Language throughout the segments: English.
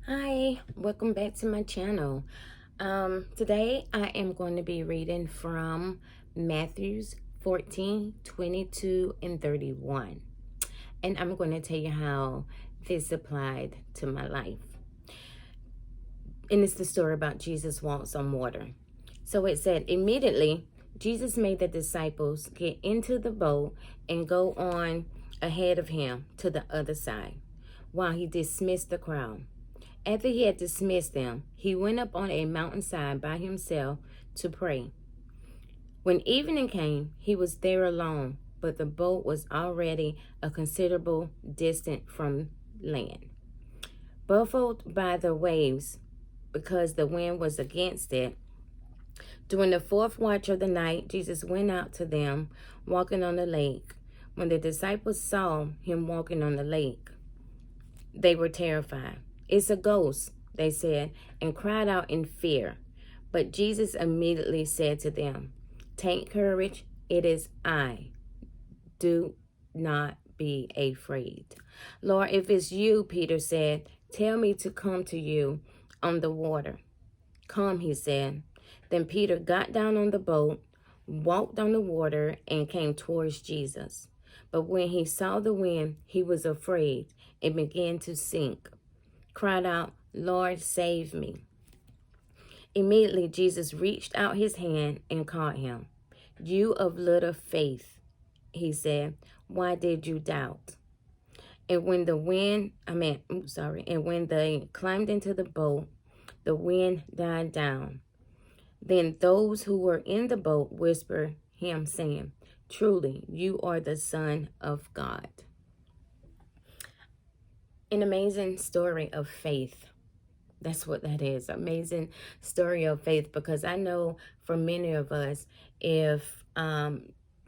Hi, welcome back to my channel. Today I am going to be reading from Matthews 14:22 and 31. And I'm going to tell you how this applied to my life. And it's the story about Jesus walks on water. So it said, immediately Jesus made the disciples get into the boat and go on ahead of him to the other side while he dismissed the crowd. After he had dismissed them, he went up on a mountainside by himself to pray. When evening came, he was there alone, but the boat was already a considerable distance from land. Buffeted by the waves, because the wind was against it, during the fourth watch of the night, Jesus went out to them, walking on the lake. When the disciples saw him walking on the lake, they were terrified. "It's a ghost," they said, and cried out in fear. But Jesus immediately said to them, "Take courage, it is I. Do not be afraid." "Lord, if it's you," Peter said, "tell me to come to you on the water." "Come," he said. Then Peter got down on the boat, walked on the water, and came towards Jesus. But when he saw the wind, he was afraid and began to sink. Cried out, "Lord, save me." Immediately Jesus reached out his hand and caught him. "You of little faith," he said, "why did you doubt?" And when they climbed into the boat, the wind died down. Then those who were in the boat whispered him, saying, "Truly, you are the Son of God." An amazing story of faith. That's what that is. Amazing story of faith, because I know for many of us, if a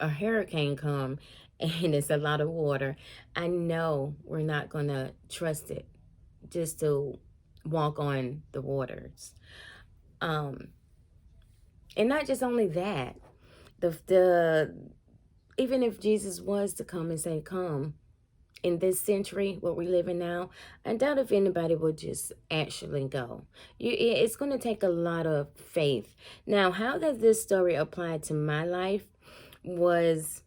hurricane come and it's a lot of water, I know we're not going to trust it just to walk on the waters. Um, and not just only that, the even if Jesus was to come and say, "Come," in this century, what we live in now, I doubt if anybody would just actually go. It's going to take a lot of faith. Now, how does this story apply to my life was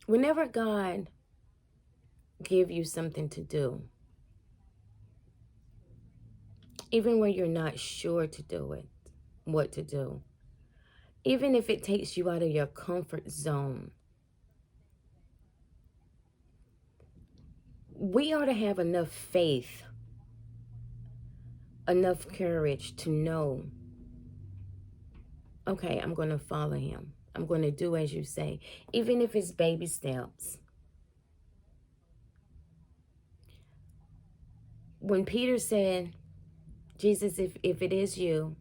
whenever God give you something to do, even when you're not sure to do it, what to do, even if it takes you out of your comfort zone, we ought to have enough faith, enough courage to know, okay, I'm going to follow him. I'm going to do as you say, even if it's baby steps. When Peter said, "Jesus, if it is you,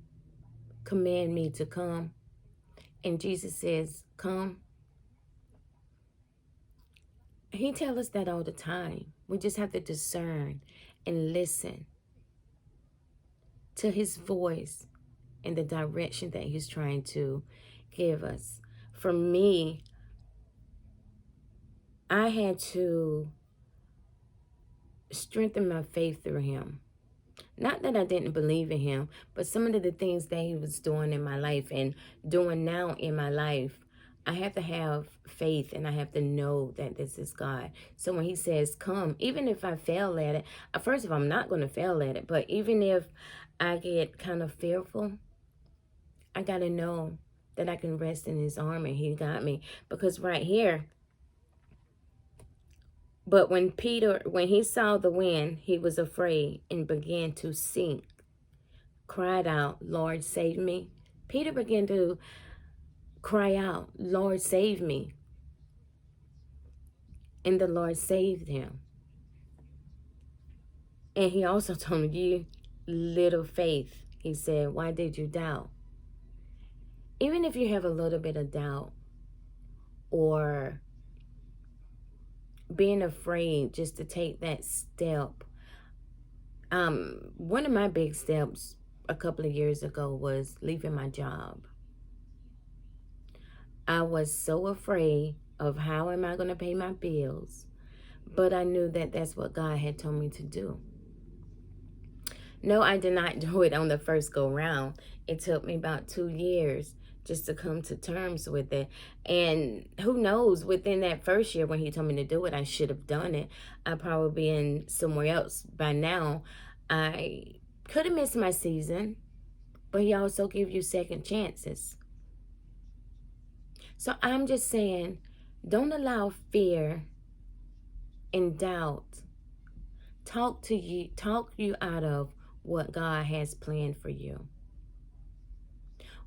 command me to come," and Jesus says, "Come," he tells us that all the time. We just have to discern and listen to his voice and the direction that he's trying to give us. For me, I had to strengthen my faith through him. Not that I didn't believe in him, but some of the things that he was doing in my life and doing now in my life, I have to have faith and I have to know that this is God. So when he says, "Come," even if I fail at it, first of all, I'm not going to fail at it, but even if I get kind of fearful, I got to know that I can rest in his arm and he got me. Because right here, but when he saw the wind, he was afraid and began to sink. Cried out, "Lord, save me." Peter began to cry out, "Lord, save me." And the Lord saved him. And he also told him, "You little faith," he said, "why did you doubt?" Even if you have a little bit of doubt or being afraid just to take that step. One of my big steps a couple of years ago was leaving my job. I was so afraid of how am I going to pay my bills. but I knew that that's what God had told me to do. No, I did not do it on the first go round. It took me about 2 years just to come to terms with it. And who knows, within that first year when he told me to do it, I should have done it. I'd probably be in somewhere else by now. I could have missed my season, but he also gives you second chances. So I'm just saying, don't allow fear and doubt talk you out of what God has planned for you.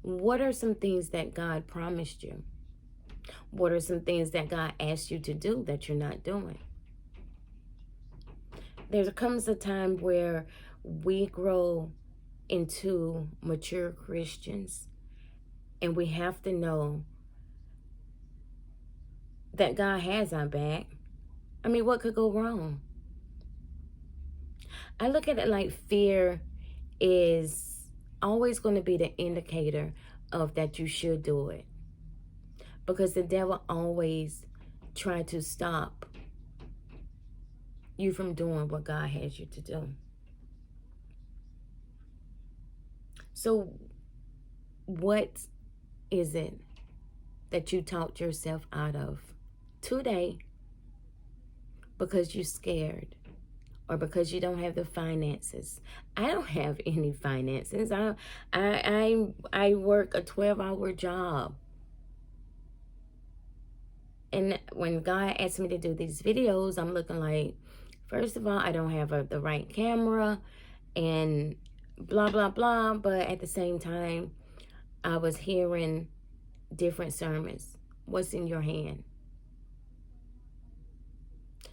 What are some things that God promised you? What are some things that God asked you to do that you're not doing? There comes a time where we grow into mature Christians, and we have to know that God has our back. I mean, what could go wrong? I look at it like fear is always going to be the indicator of that you should do it, because the devil always try to stop you from doing what God has you to do. So what is it that you talked yourself out of today because you're scared? Or because you don't have the finances? I don't have any finances. I work a 12-hour job. And when God asked me to do these videos, I'm looking like, first of all, I don't have the right camera and blah, blah, blah. But at the same time, I was hearing different sermons. What's in your hand?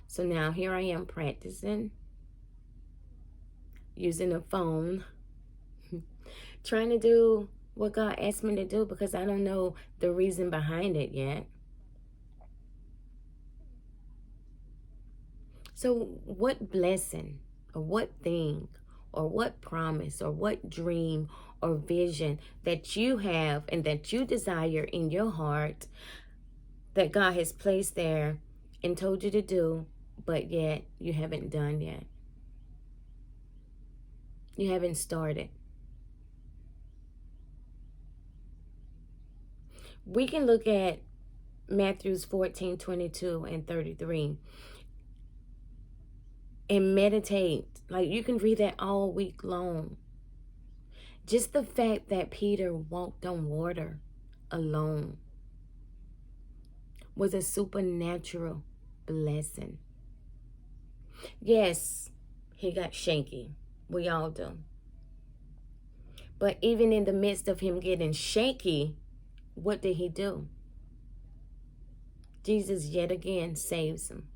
So now here I am practicing, using a phone, trying to do what God asked me to do because I don't know the reason behind it yet. So what blessing or what thing or what promise or what dream or vision that you have and that you desire in your heart that God has placed there and told you to do, but yet you haven't done yet? You haven't started. We can look at Matthews 14:22 and 33 and meditate. Like, you can read that all week long. Just the fact that Peter walked on water alone was a supernatural blessing. Yes, he got shaky. We all do. But even in the midst of him getting shaky, what did he do? Jesus yet again saves him.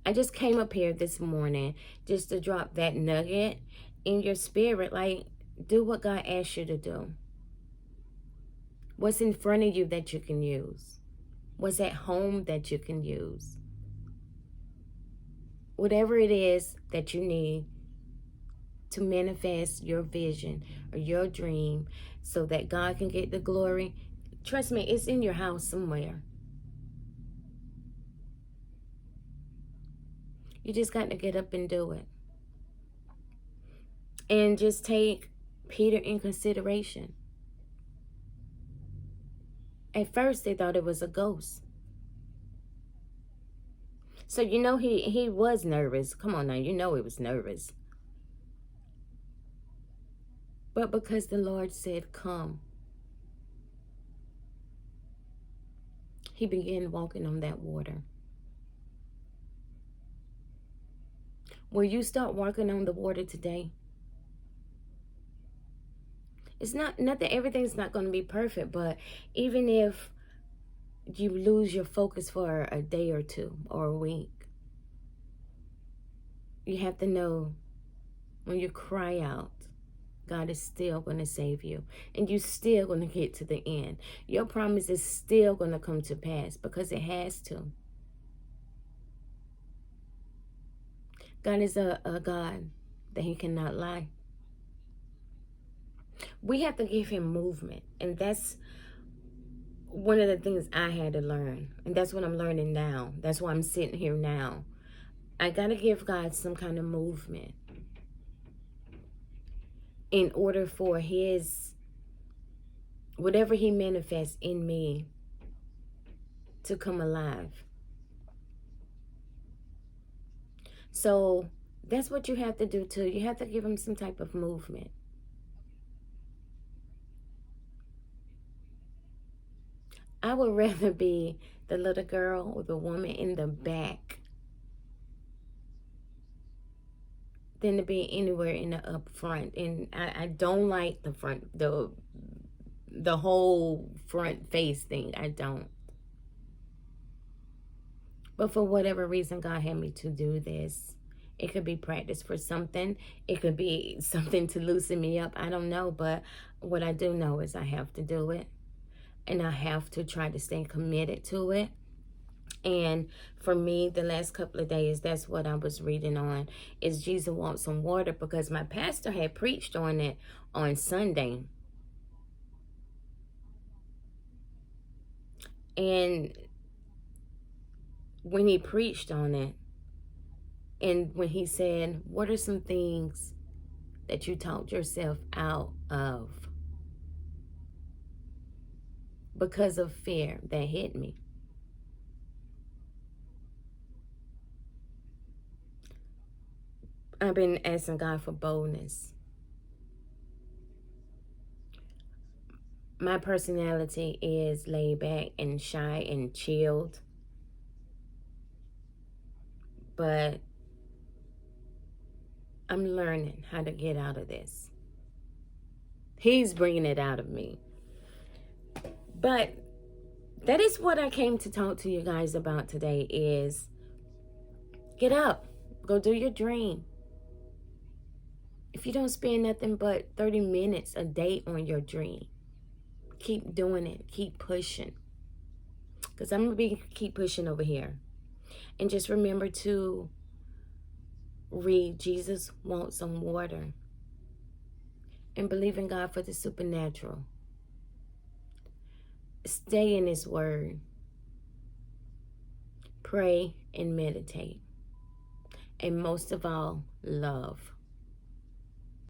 I just came up here this morning just to drop that nugget in your spirit. Like, do what God asked you to do. What's in front of you that you can use? What's at home that you can use? Whatever it is that you need to manifest your vision or your dream so that God can get the glory, trust me, it's in your house somewhere. You just got to get up and do it. And just take Peter in consideration. At first, they thought it was a ghost. So, you know, he was nervous. Come on now, you know he was nervous. But because the Lord said, come, he began walking on that water. Will you start walking on the water today? It's nothing, everything's not going to be perfect, but even if you lose your focus for a day or two or a week, you have to know when you cry out, God is still going to save you, and you're still going to get to the end. Your promise is still going to come to pass because it has to. God is a God that he cannot lie. We have to give him movement, and that's one of the things I had to learn, and that's what I'm learning now. That's why I'm sitting here now. I got to give God some kind of movement in order for his, whatever he manifests in me, to come alive. So that's what you have to do too. You have to give him some type of movement. I would rather be the little girl or the woman in the back than to be anywhere in the up front. And I don't like the front, the whole front face thing. I don't. But for whatever reason, God had me to do this. It could be practice for something. It could be something to loosen me up. I don't know. But what I do know is I have to do it. And I have to try to stay committed to it. And for me, the last couple of days, that's what I was reading on, is Jesus Wants Some Water, because my pastor had preached on it on Sunday. And when he preached on it, and when he said, what are some things that you talked yourself out of because of fear, that hit me. I've been asking God for boldness. My personality is laid back and shy and chilled. But I'm learning how to get out of this. He's bringing it out of me. But that is what I came to talk to you guys about today, is get up. Go do your dream. If you don't spend nothing but 30 minutes a day on your dream, keep doing it. Keep pushing. Because I'm going to keep pushing over here. And just remember to read Jesus Wants Some Water. And believe in God for the supernatural. Stay in his word. Pray and meditate. And most of all, love.